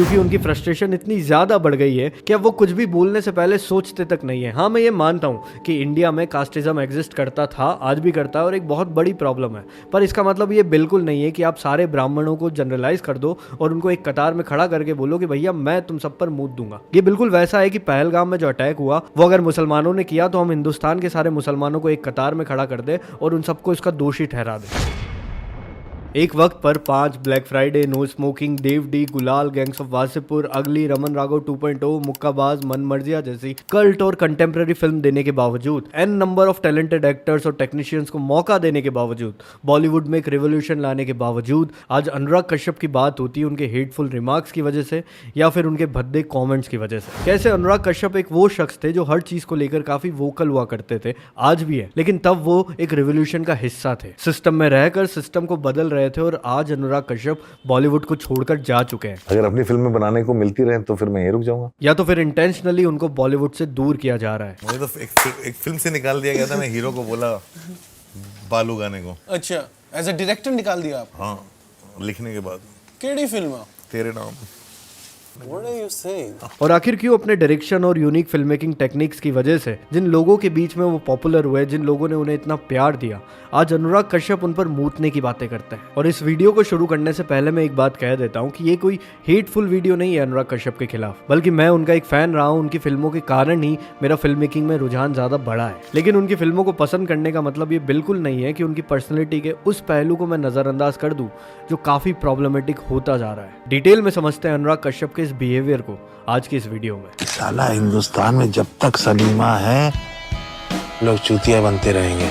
क्योंकि उनकी फ्रस्ट्रेशन इतनी ज्यादा बढ़ गई है कि अब वो कुछ भी बोलने से पहले सोचते तक नहीं है। हाँ, मैं ये मानता हूँ कि इंडिया में कास्टिज्म एग्जिस्ट करता था, आज भी करता है और एक बहुत बड़ी प्रॉब्लम है, पर इसका मतलब ये बिल्कुल नहीं है कि आप सारे ब्राह्मणों को जनरलाइज कर दो और उनको एक कतार में खड़ा करके बोलो कि भैया मैं तुम सब पर मूत दूंगा। ये बिल्कुल वैसा है कि पहलगाम में जो अटैक हुआ वो अगर मुसलमानों ने किया तो हम हिंदुस्तान के सारे मुसलमानों को एक कतार में खड़ा कर दे और उन सबको इसका दोषी ठहरा दे। एक वक्त पर 5, ब्लैक फ्राइडे, नो स्मोकिंग, देवडी, गुलाल, गैंग्स ऑफ वासेपुर, अगली, रमन राघव 2.0, मुक्काबाज, मन मर्जिया जैसी कल्ट और कंटेम्प्रेरी फिल्म देने के बावजूद, n number of talented actors और टेक्नीशियंस को मौका देने के बावजूद, बॉलीवुड में एक रिवोल्यूशन लाने के बावजूद आज अनुराग कश्यप की बात होती है उनके हेटफुल रिमार्क्स की वजह से या फिर उनके भद्दे कॉमेंट्स की वजह से। कैसे अनुराग कश्यप एक वो शख्स थे जो हर चीज को लेकर काफी वोकल हुआ करते थे, आज भी है, लेकिन तब वो एक रिवोल्यूशन का हिस्सा थे, सिस्टम में रहकर सिस्टम को बदल रहे थे और आज अनुराग कश्यप बॉलीवुड को छोड़कर जा चुके हैं। अगर अपनी फिल्में बनाने को मिलती रहे तो फिर मैं यहीं रुक जाऊंगा, या तो फिर इंटेंशनली उनको बॉलीवुड से दूर किया जा रहा है। मुझे तो एक फिल्म से निकाल दिया गया था, मैं हीरो को बोला बालू गाने को। अच्छा, एज अ डायरेक्टर निकाल दिया आप? हाँ, लिखने के बाद। केड़ी फिल्म? तेरे नाम। What are you saying? और आखिर क्यों अपने डायरेक्शन और यूनिक फिल्म मेकिंग टेक्निक्स की वजह से जिन लोगों के बीच में वो पॉपुलर हुए, जिन लोगों ने उन्हें इतना प्यार दिया, आज अनुराग कश्यप उन पर मूतने की बातें करते हैं। और इस वीडियो को शुरू करने से पहले मैं एक बात कह देता हूँ कि ये कोई हेटफुल वीडियो नहीं है अनुराग कश्यप के खिलाफ, बल्कि मैं उनका एक फैन रहा हूँ, उनकी फिल्मों के कारण ही मेरा फिल्म मेकिंग में रुझान ज्यादा बढ़ा है। लेकिन उनकी फिल्मों को पसंद करने का मतलब ये बिल्कुल नहीं है कि उनकी पर्सनैलिटी के उस पहलू को मैं नजरअंदाज कर दूं जो काफी प्रॉब्लमेटिक होता जा रहा है। डिटेल में समझते हैं अनुराग कश्यप के इस बिहेवियर को आज की इस वीडियो में। साला हिंदुस्तान में जब तक सलीमा है लोग चूतिया बनते रहेंगे।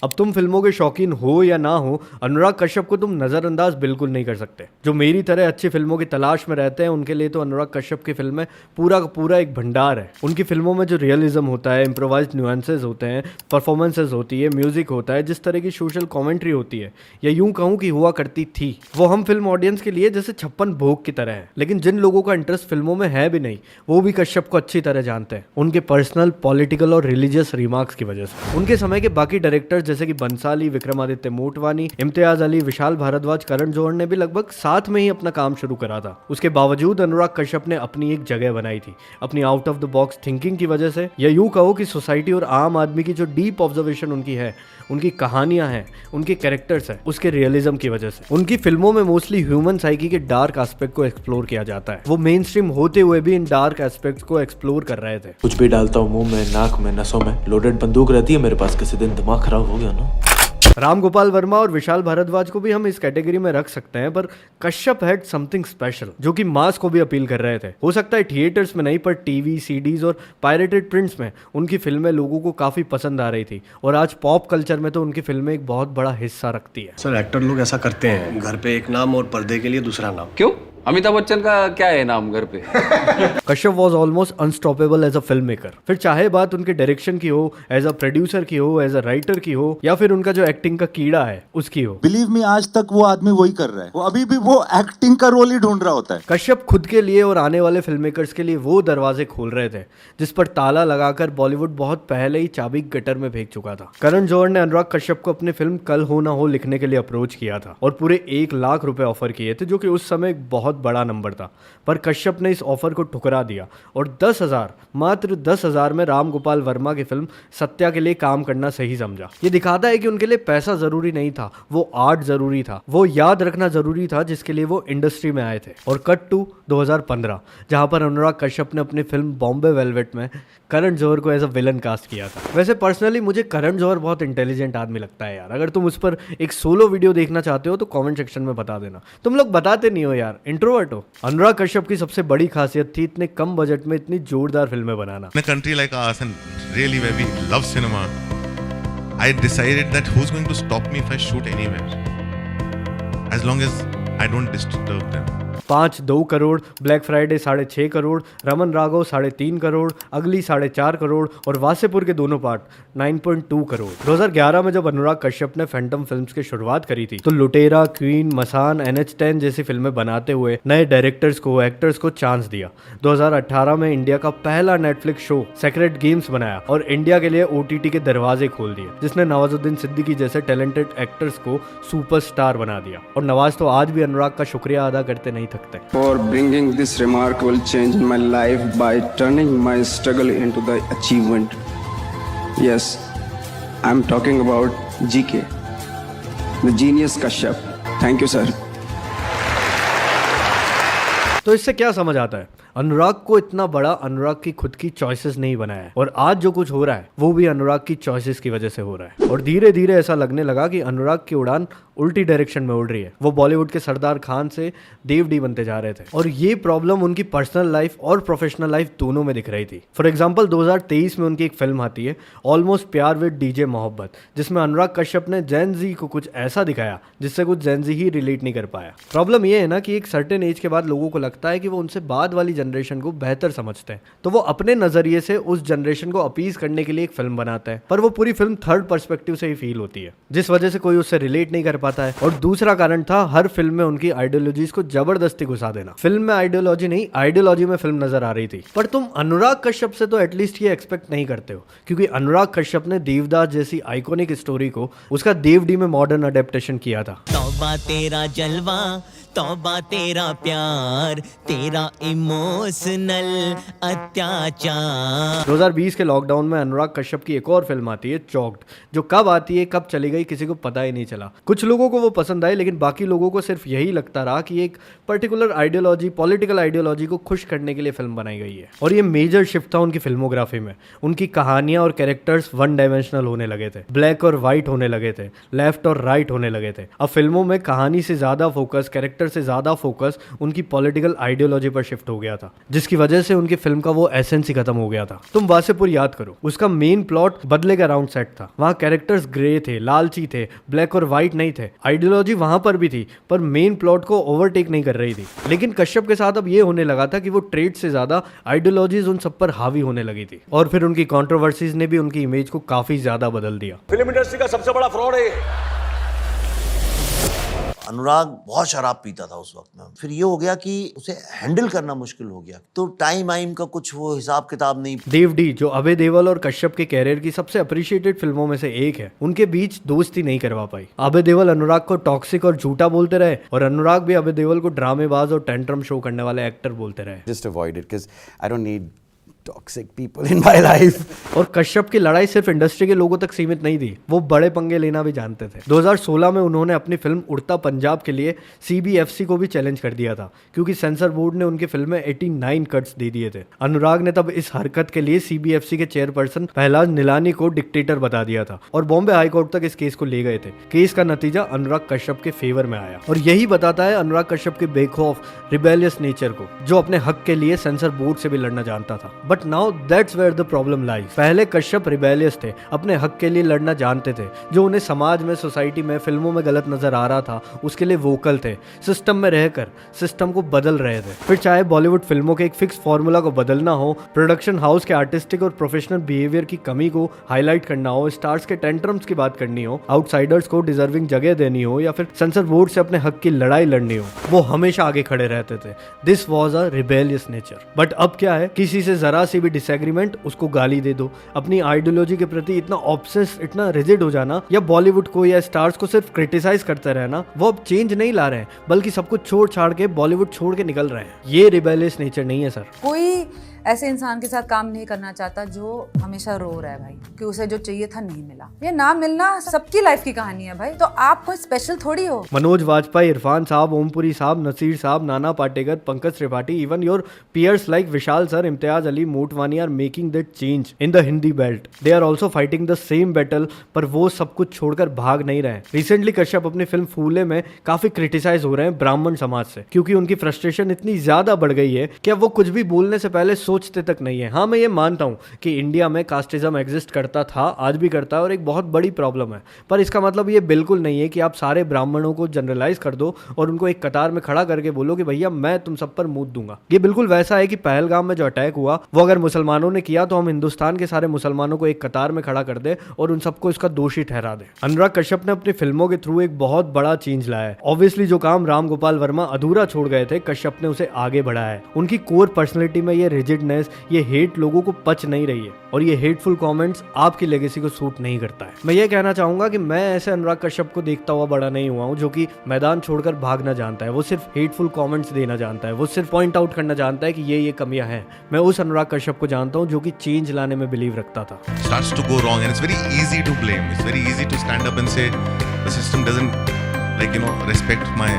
अब तुम फिल्मों के शौकीन हो या ना हो, अनुराग कश्यप को तुम नजरअंदाज बिल्कुल नहीं कर सकते। जो मेरी तरह अच्छी फिल्मों की तलाश में रहते हैं उनके लिए तो अनुराग कश्यप की फिल्में पूरा का पूरा एक भंडार है। उनकी फिल्मों में जो रियलिज्म होता है, इम्प्रोवाइज्ड न्यूएंसेस होते हैं, परफॉर्मेंसेस होती है, म्यूजिक होता है, जिस तरह की सोशल कॉमेंट्री होती है, या यूं कहूं कि हुआ करती थी, वो हम फिल्म ऑडियंस के लिए जैसे 56 भोग की तरह है। लेकिन जिन लोगों का इंटरेस्ट फिल्मों में है भी नहीं, वो भी कश्यप को अच्छी तरह जानते हैं, उनके पर्सनल, पॉलिटिकल और रिलीजियस रिमार्क्स की वजह से। उनके समय के बाकी डायरेक्टर्स जैसे कि बंसाली, विक्रमादित्य मोटवानी, इम्तियाज अली, विशाल भारद्वाज, करण जौहर ने भी लगभग साथ में ही अपना काम शुरू करा था। उसके बावजूद अनुराग कश्यप ने अपनी एक जगह बनाई थी, अपनी out of the box thinking की वजह से, या यूं कहो कि सोसाइटी और आम आदमी की जो डीप ऑब्जर्वेशन उनकी है, उनकी कहानियां हैं, उनके कैरेक्टर्स हैं, उसके रियलिज्म की वजह से। उनकी फिल्मों में मोस्टली ह्यूमन साइकी के डार्क एस्पेक्ट को एक्सप्लोर किया जाता है। वो मेन स्ट्रीम होते हुए भी इन डार्क एस्पेक्ट्स को एक्सप्लोर कर रहे थे। कुछ भी डालता हूँ मुंह में, नाक में, नसों में, लोडेड बंदूक रहती है मेरे पास, किसी दिन दिमाग खराब हो गया ना। राम गोपाल वर्मा और विशाल भारद्वाज को भी हम इस कैटेगरी में रख सकते हैं, पर कश्यप हैड समथिंग स्पेशल जो कि मास को भी अपील कर रहे थे। हो सकता है थिएटर्स में नहीं, पर टीवी, सीडीज और पायरेटेड प्रिंट्स में उनकी फिल्में लोगों को काफी पसंद आ रही थी, और आज पॉप कल्चर में तो उनकी फिल्में एक बहुत बड़ा हिस्सा रखती है। सर, एक्टर लोग ऐसा करते हैं, घर पे एक नाम और पर्दे के लिए दूसरा नाम। क्यों? अमिताभ बच्चन का क्या है नाम घर पे? Kashyap was almost unstoppable as a filmmaker. फिर चाहे बात उनके डायरेक्शन की हो, एज अ प्रोड्यूसर की हो, एज अ राइटर की हो, या फिर उनका जो एक्टिंग का कीड़ा है उसकी हो। बिलीव मी, आज तक वो आदमी वही कर रहा है, वो अभी भी वो एक्टिंग का रोल ही ढूंढ रहा होता है। कश्यप खुद के लिए और आने वाले फिल्म मेकर्स के लिए वो दरवाजे खोल रहे थे जिस पर ताला लगाकर बॉलीवुड बहुत पहले ही चाबी गटर में फेंक चुका था। करण जौहर ने अनुराग कश्यप को अपनी फिल्म कल हो ना हो लिखने के लिए अप्रोच किया था और पूरे 1 लाख रुपए ऑफर किए थे, जो कि उस समय एक बहुत बड़ा नंबर था। पर कश्यप ने इस ऑफर को ठुकरा दिया और 10,000, मात्र 10,000 में राम गोपाल वर्मा की फिल्म सत्या के लिए काम करना सही समझा। ये दिखाता है कि उनके लिए पैसा जरूरी नहीं था, वो आर्ट जरूरी था, वो याद रखना जरूरी था जिसके लिए वो इंडस्ट्री में आए थे। और कट टू 2015, जहां पर अनुराग कश्यप ने अपनी फिल्म बॉम्बे वेलवेट में करण जौहर को एज अ विलन कास्ट किया था। वैसे पर्सनली मुझे करण जौहर बहुत इंटेलिजेंट आदमी लगता है यार। अगर तुम उस पर एक सोलो वीडियो देखना चाहते हो तो कमेंट सेक्शन में बता देना। तुम लोग बताते नहीं हो यार, इंट्रोवर्ट हो। अनुराग कश्यप की सबसे बड़ी खासियत थी इतने कम बजट में इतनी जोरदार फिल्में बनाना। In a country like ours and really where we love cinema, I decided that who's going to stop me if I shoot anywhere, as long as I don't disturb them. 5.2 crore, black Friday 6.5 crore, Raman Raghav 3.5 crore, अगली 4.5 करोड़ और वासेपुर के दोनों part 9.2 crore. 2011 में जब अनुराग कश्यप ने Phantom films की शुरुआत करी थी तो लुटेरा, क्वीन, मसान, NH10 जैसी फिल्में बनाते हुए नए डायरेक्टर्स को, एक्टर्स को चांस दिया। 2018 में इंडिया का पहला नेटफ्लिक्स शो सेक्रेट गेम्स बनाया और इंडिया के लिए OTT के दरवाजे खोल दिए, जिसने नवाजुद्दीन सिद्दीकी जैसे टैलेंटेड एक्टर्स को सुपरस्टार बना दिया। और नवाज तो आज भी अनुराग का शुक्रिया अदा करते नहीं सकते। For bringing this remarkable change in my life by turning my struggle into the achievement. Yes, I'm talking about GK, the genius Kashyap. Thank you, sir. तो इससे क्या समझ आता है? अनुराग को इतना बड़ा अनुराग की खुद की चॉइसेस नहीं बनाया है, और आज जो कुछ हो रहा है वो भी अनुराग की चॉइसेस की वजह से हो रहा है। और धीरे धीरे ऐसा लगने लगा कि अनुराग की उड़ान उल्टी डायरेक्शन में उड़ रही है। वो बॉलीवुड के सरदार खान से देव डी बनते जा रहे थे, और ये प्रॉब्लम उनकी पर्सनल लाइफ और प्रोफेशनल लाइफ दोनों में दिख रही थी। फॉर एग्जाम्पल 2023 में उनकी एक फिल्म आती है ऑलमोस्ट प्यार विद डीजे मोहब्बत, जिसमें अनुराग कश्यप ने जैन जी को कुछ ऐसा दिखाया जिससे कुछ जैन जी ही रिलेट नहीं कर पाया। प्रॉब्लम ये है ना कि एक सर्टेन एज के बाद लोगों को लगता है कि वो उनसे बाद वाली जनरेशन को बेहतर समझते हैं, तो वो अपने नजरिए से उस जनरेशन को अपीज करने के लिए एक फिल्म बनाते हैं, पर वो पूरी फिल्म थर्ड पर्सपेक्टिव से ही फील होती है, जिस वजह से कोई उससे रिलेट नहीं कर पाता है। और दूसरा कारण था हर फिल्म में उनकी आइडियोलॉजीज को जबरदस्ती घुसा देना। फिल्म में आइडियोलॉजी नहीं, आइडियोलॉजी में फिल्म नजर आ रही थी। पर तुम अनुराग कश्यप से तो एटलीस्ट ये एक्सपेक्ट नहीं करते हो, क्योंकि अनुराग कश्यप ने देवदास जैसी आइकॉनिक स्टोरी को उसका देव डी में मॉडर्न अडेप्टेशन किया था। तौबा तेरा जलवा, तौबा तेरा प्यार, तेरा इमोशनल अत्याचार। 2020 के लॉकडाउन में अनुराग कश्यप की एक और फिल्म आती है चॉक्ड, जो कब आती है कब चली गई किसी को पता ही नहीं चला। कुछ लोगों को वो पसंद आई, लेकिन बाकी लोगों को सिर्फ यही लगता रहा कि एक पर्टिकुलर आइडियोलॉजी, पॉलिटिकल आइडियोलॉजी को खुश करने के लिए फिल्म बनाई गई है। और ये मेजर शिफ्ट था उनकी फिल्मोग्राफी में। उनकी कहानियां और कैरेक्टर्स वन डायमेंशनल होने लगे थे, ब्लैक और व्हाइट होने लगे थे, लेफ्ट और राइट होने लगे थे। अब फिल्मों में कहानी से ज्यादा फोकस, कैरेक्टर से ज्यादा फोकस उनकी पॉलिटिकल आइडियोलॉजी पर शिफ्ट हो गया था, जिसकी वजह से उनकी फिल्म का वो एसेंस ही खत्म हो गया था। तुम वासेपुर याद करो, उसका मेन प्लॉट बदले का राउंड सेट था। वहां कैरेक्टर्स ग्रे थे, लालची थे, ब्लैक और व्हाइट नहीं थे। आइडियोलॉजी वहां पर भी थी, पर मेन प्लॉट को ओवरटेक नहीं कर रही थी। लेकिन कश्यप के साथ अब ये होने लगा था कि वो ट्रेड से ज्यादा आइडियोलॉजीज उन सब पर हावी होने लगी थी, और फिर उनकी कंट्रोवर्सीज ने भी उनकी इमेज को काफी ज्यादा बदल दिया। फिल्म इंडस्ट्री का सबसे बड़ा फ्रॉड है। अनुराग बहुत शराब पीता था उस वक्त में, फिर ये हो गया कि उसे हैंडल करना मुश्किल हो गया, तो टाइम आइम का कुछ वो हिसाब किताब नहीं। देव डी, जो अभय देओल और कश्यप के कैरियर की सबसे अप्रिशिएटेड फिल्मों में से एक है, उनके बीच दोस्ती नहीं करवा पाई। अभय देओल अनुराग को टॉक्सिक और झूठा बोलते रहे, और अनुराग भी अभय देओल को ड्रामेबाज और टेंट्रम शो करने वाले एक्टर बोलते रहे। Just avoid it because I don't need toxic people in my life. और कश्यप की लड़ाई सिर्फ इंडस्ट्री के लोगों तक सीमित नहीं थी, वो बड़े पंगे लेना भी जानते थे। 2016 में उन्होंने अपनी फिल्म उड़ता पंजाब के लिए CBFC को भी चैलेंज कर दिया था, क्योंकि सेंसर बोर्ड ने उनकी फिल्म में 89 कट्स दे दिए थे। अनुराग ने तब इस हरकत के लिए CBFC के चेयरपर्सन पहलाज निलानी को डिक्टेटर बता दिया था, और बॉम्बे हाईकोर्ट तक इस केस को ले गए थे। केस का नतीजा अनुराग कश्यप के फेवर में आया, और यही बताता है अनुराग कश्यप के बेखौफ रिबेलियस नेचर को, जो अपने हक के लिए सेंसर बोर्ड से भी लड़ना जानता था। But now that's where the problem lies. पहले कश्यप रिबेलियस थे, अपने हक के लिए लड़ना जानते थे, जो उन्हें समाज में, सोसाइटी में, फिल्मों में गलत नजर आ रहा था उसके लिए वोकल थे। सिस्टम में रहकर सिस्टम को बदल रहे थे। फिर चाहे बॉलीवुड फिल्मों के एक फिक्स फॉर्मूला को बदलना हो, प्रोडक्शन हाउस के आर्टिस्टिक और प्रोफेशनल बिहेवियर की कमी को हाईलाइट करना हो, स्टार्स के टेंट्रम्स की बात करनी हो, आउटसाइडर्स को डिजर्विंग जगह देनी हो, या फिर सेंसर बोर्ड से अपने हक की लड़ाई लड़नी हो, वो हमेशा आगे खड़े रहते थे। This was a rebellious nature. But अब क्या है, किसी से जरा सी भी डिसएग्रीमेंट, उसको गाली दे दो। अपनी आइडियोलॉजी के प्रति इतना ऑब्सेस, इतना रिजिड हो जाना, या बॉलीवुड को या स्टार्स को सिर्फ क्रिटिसाइज करते रहना, वो अब चेंज नहीं ला रहे हैं, बल्कि सब कुछ छोड़ छाड़ के बॉलीवुड छोड़ के निकल रहे हैं। ये रिबेलियस नेचर नहीं है सर। कोई ऐसे इंसान के साथ काम नहीं करना चाहता जो हमेशा रो रहा है भाई, कि उसे जो चाहिए था नहीं मिला। ये ना मिलना सबकी लाइफ की कहानी है भाई, तो आप कोई स्पेशल थोड़ी हो। मनोज वाजपेयी, इरफान साहब, ओमपुरी साहब, नसीर साहब, Nana Patekar, Pankaj Tripathi, even your peers like Vishal sir, Imtiaz Ali, Motwane are making that change in the Hindi belt. They are also fighting the same battle, पर वो सब कुछ छोड़कर भाग नहीं रहे। रिसेंटली कश्यप अपनी फिल्म फूले में काफी क्रिटिसाइज हो रहे हैं ब्राह्मण समाज से, क्योंकि उनकी फ्रस्ट्रेशन इतनी ज्यादा बढ़ गई है कि अब वो कुछ भी बोलने से पहले सोचते तक नहीं है। हाँ, मैं ये मानता हूँ कि इंडिया में कास्टिज्म एग्जिस्ट करता था, आज भी करता है, और एक बहुत बड़ी प्रॉब्लम है, पर इसका मतलब ये बिल्कुल नहीं है कि आप सारे ब्राह्मणों को जनरलाइज कर दो और उनको एक कतार में खड़ा करके बोलो कि भैया मैं तुम सब पर मूत दूंगा। ये बिल्कुल वैसा है कि पहलगाम में जो अटैक हुआ वो अगर मुसलमानों ने किया तो हम हिंदुस्तान के सारे मुसलमानों को एक कतार में खड़ा कर दे और उन सबको इसका दोषी ठहरा दे। अनुराग कश्यप ने अपनी फिल्मों के थ्रू एक बहुत बड़ा चेंज लाया है। ऑब्वियसली जो काम राम गोपाल वर्मा अधूरा छोड़ गए थे, कश्यप ने उसे आगे बढ़ाया है। उनकी कोर पर्सनैलिटी में ये रिजिड हेटेडनेस, ये हेट लोगों को पच नहीं रही है और ये हेटफुल कमेंट्स आपकी लेगेसी को सूट नहीं करता है। मैं ये कहना चाहूंगा कि मैं ऐसे अनुराग कश्यप को देखता हुआ बड़ा नहीं हुआ हूँ जो कि मैदान छोड़कर भागना जानता है, वो सिर्फ हेटफुल कमेंट्स देना जानता है, वो सिर्फ पॉइंट आउट करना जानता है कि ये कमियां हैं। मैं उस अनुराग कश्यप को जानता हूँ जो कि चेंज लाने में बिलीव रखता था। Starts to go wrong and it's very easy to blame. It's very easy to stand up and say the system doesn't respect my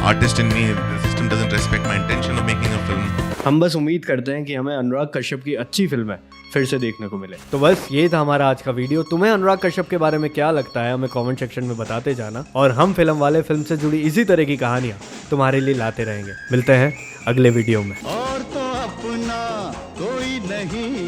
artist in me. The system doesn't respect my intention of making a film. हम बस उम्मीद करते हैं कि हमें अनुराग कश्यप की अच्छी film है फिर से देखने को मिले। तो बस ये था हमारा आज का वीडियो। तुम्हें अनुराग कश्यप के बारे में क्या लगता है हमें कमेंट सेक्शन में बताते जाना, और हम फिल्म वाले फिल्म से जुड़ी इसी तरह की कहानियां तुम्हारे लिए लाते रहेंगे। मिलते हैं अगले वीडियो में। और तो अपना कोई नहीं